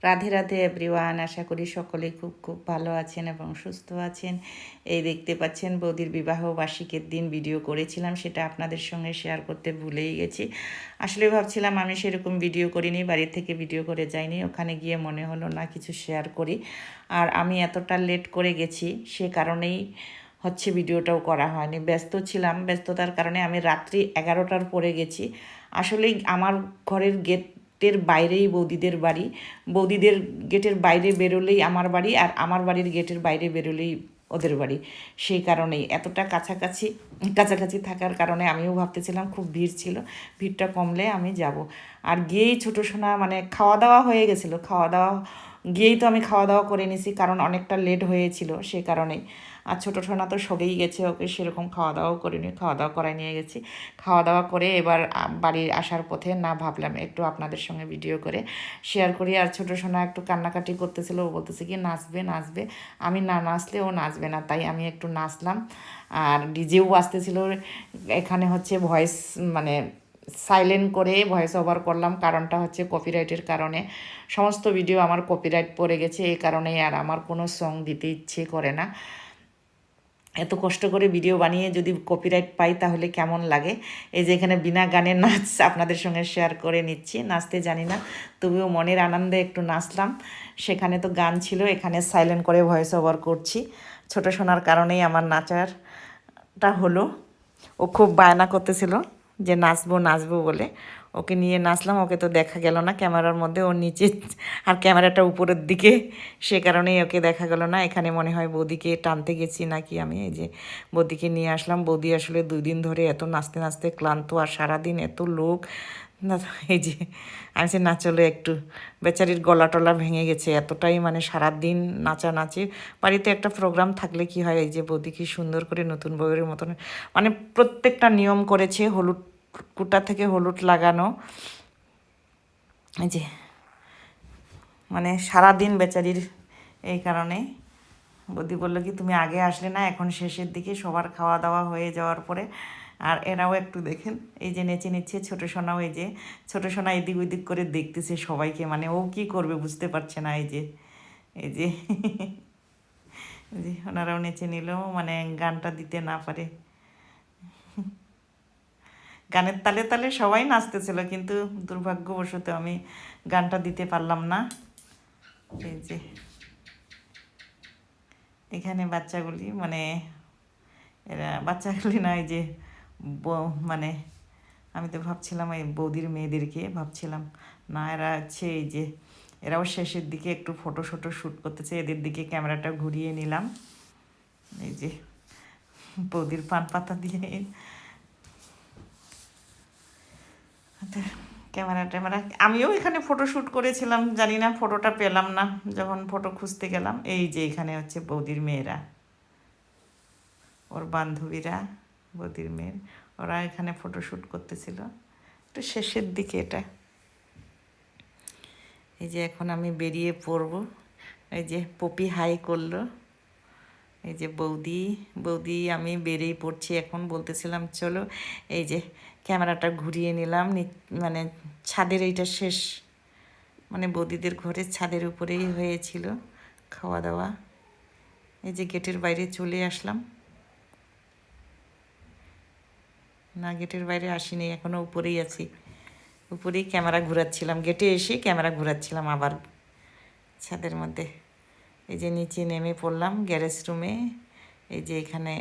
Radhe Radhe everyone, আশা করি সকলেই খুব খুব ভালো আছেন এবং সুস্থ আছেন। এই দেখতে পাচ্ছেন বৌদির বিবাহ বার্ষিকের দিন ভিডিও করেছিলাম, সেটা আপনাদের সঙ্গে শেয়ার করতে ভুলেই গেছি। আসলে ভাবছিলাম আমি সেরকম ভিডিও করিনি, বাড়ির থেকে ভিডিও করে যাইনি, ওখানে গিয়ে মনে হলো না কিছু শেয়ার করি। আর আমি এতটা লেট করে গেছি সে কারণেই হচ্ছে ভিডিওটাও করা হয়নি, ব্যস্ত ছিলাম। ব্যস্ততার কারণে আমি রাত্রি 11টার পরে গেছি। আসলেই আমার ঘরের গেটের বাইরেই বৌদিদের বাড়ি, বৌদিদের গেটের বাইরে বেরোলেই আমার বাড়ি, আর আমার বাড়ির গেটের বাইরে বেরোলেই ওদের বাড়ি। সেই কারণেই এতটা কাছাকাছি কাছাকাছি থাকার কারণে আমিও ভাবতেছিলাম খুব ভিড় ছিল, ভিড়টা কমলে আমি যাব। আর গিয়েই ছোটো সোনা মানে খাওয়া দাওয়া হয়ে গেছিলো, খাওয়া দাওয়া গিয়েই তো আমি খাওয়া দাওয়া করে নিছি, কারণ অনেকটা লেট হয়েছিল সে কারণেই। আর ছোটো সোনা তো সবেই গেছে, ওকে সেরকম খাওয়া দাওয়াও করিনি, খাওয়া দাওয়া করাই নিয়ে গেছি। খাওয়া দাওয়া করে এবার বাড়ি আসার পথে না ভাবলাম একটু আপনাদের সঙ্গে ভিডিও করে শেয়ার করি। আর ছোটো সোনা একটু কান্নাকাটি করতেছিল, ও বলতেছে কি নাচবে নাচবে, আমি না নাচলে ও নাচবে না, তাই আমি একটু নাচলাম। আর ডিজেও আসতেছিল, এখানে হচ্ছে ভয়েস মানে সাইলেন্ট করে ভয়েস ওভার করলাম, কারণটা হচ্ছে কপিরাইটের কারণে। সমস্ত ভিডিও আমার কপিরাইট পড়ে গেছে, এই কারণেই আর আমার কোনো সং দিতে ইচ্ছে করে না। এত কষ্ট করে ভিডিও বানিয়ে যদি কপিরাইট পাই তাহলে কেমন লাগে। এই যে এখানে বিনা গানের নাচ আপনাদের সঙ্গে শেয়ার করে নিচ্ছি, নাচতে জানি না, তবুও মনের আনন্দে একটু নাচলাম। সেখানে তো গান ছিল, এখানে সাইলেন্ট করে ভয়েস ওভার করছি। ছোটো শোনার কারণেই আমার নাচারটা হলো। ও খুব বায়না করতেছিল যে নাচবো নাচবো বলে, ওকে নিয়ে নাচলাম। ওকে তো দেখা গেল না ক্যামেরার মধ্যে, ওর নিচে আর ক্যামেরাটা উপরের দিকে, সে কারণেই ওকে দেখা গেল না। এখানে মনে হয় বৌদিকে টানতে গেছি নাকি আমি। এই যে বৌদিকে নিয়ে আসলাম। বৌদি আসলে 2 দিন ধরে এত নাচতে নাচতে ক্লান্ত, আর সারাদিন এত লোক না। এই যে আমি সে না চলে একটু, বেচারির গলা টলা ভেঙে গেছে, এতটাই মানে সারাদিন নাচানাচি। বাড়িতে একটা প্রোগ্রাম থাকলে কি হয়, এই যে বৌদি কি সুন্দর করে নতুন বউয়ের মতন মানে প্রত্যেকটা নিয়ম করেছে। হলুদ কুটা থেকে হলুদ লাগানো, এই যে মানে সারাদিন বেচারির। এই কারণে বৌদি বললো কি তুমি আগে আসলে না, এখন শেষের দিকে সবার খাওয়া দাওয়া হয়ে যাওয়ার পরে। আর এরাও একটু দেখেন, এই যে নেচে নিচ্ছে ছোটো সোনাও, এই যে ছোটো সোনা এদিক ওইদিক করে দেখতেছে সবাইকে, মানে ও কি করবে বুঝতে পারছে না। এই যে এই যে যে ওনারাও নেচে নিলেও মানে গানটা দিতে না পারে। গানের তালে তালে সবাই নাচতেছিল, কিন্তু দুর্ভাগ্যবশত আমি গানটা দিতে পারলাম না। এই যে এখানে বাচ্চাগুলি মানে এরা বাচ্চাগুলি না, এই যে মানে আমি তো ভাবছিলাম এই বৌদির মেয়েদেরকে ভাবছিলাম, না এরা হচ্ছে এই যে এরাও শেষের দিকে একটু ফটো শ্যুট করতেছে, এদের দিকে ক্যামেরাটা ঘুরিয়ে নিলাম। এই যে বৌদির পান পাতা দিয়ে ক্যামেরা আমিও এখানে ফটোশ্যুট করেছিলাম, জানি না ফটোটা পেলাম না যখন ফটো খুঁজতে গেলাম। এই যে এখানে হচ্ছে বৌদির মেয়েরা, ওর বান্ধবীরা, বৌদির মেয়ের, ওরা এখানে ফটোশ্যুট করতেছিল একটু শেষের দিকে এটা। এই যে এখন আমি বেরিয়ে পড়ব। এই যে পপি হাই করলো, এই যে বৌদি আমি বেরিয়ে পড়ছি এখন, বলতেছিলাম চলো। এই যে ক্যামেরাটা ঘুরিয়ে নিলাম, মানে ছাদের এইটা শেষ, মানে বৌদিদের ঘরের ছাদের উপরেই হয়েছিল খাওয়া দাওয়া। এই যে গেটের বাইরে চলে আসলাম, না গেটের বাইরে আসিনি, এখনও উপরেই আছি, উপরেই ক্যামেরা ঘোরাচ্ছিলাম, গেটে এসে ক্যামেরা ঘোরাচ্ছিলাম আবার ছাদের মধ্যে। এই যে নিচে নেমে পড়লাম গ্যারেজ রুমে। এই যে এখানে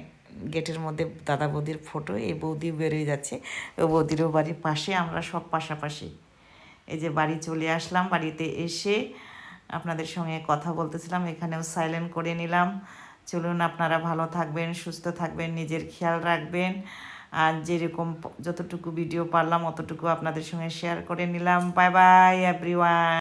গেটের মধ্যে দাদা বৌদির ফটো, এই বৌদি বেরোয় যাচ্ছে, ও বৌদিরও বাড়ির পাশে, আমরা সব পাশাপাশি। এই যে বাড়ি চলে আসলাম, বাড়িতে এসে আপনাদের সঙ্গে কথা বলতেছিলাম, এখানেও সাইলেন্ট করে নিলাম। চলুন আপনারা ভালো থাকবেন, সুস্থ থাকবেন, নিজের খেয়াল রাখবেন। আর যেরকম যতটুকু ভিডিও পারলাম অতটুকু আপনাদের সঙ্গে শেয়ার করে নিলাম। Bye bye everyone.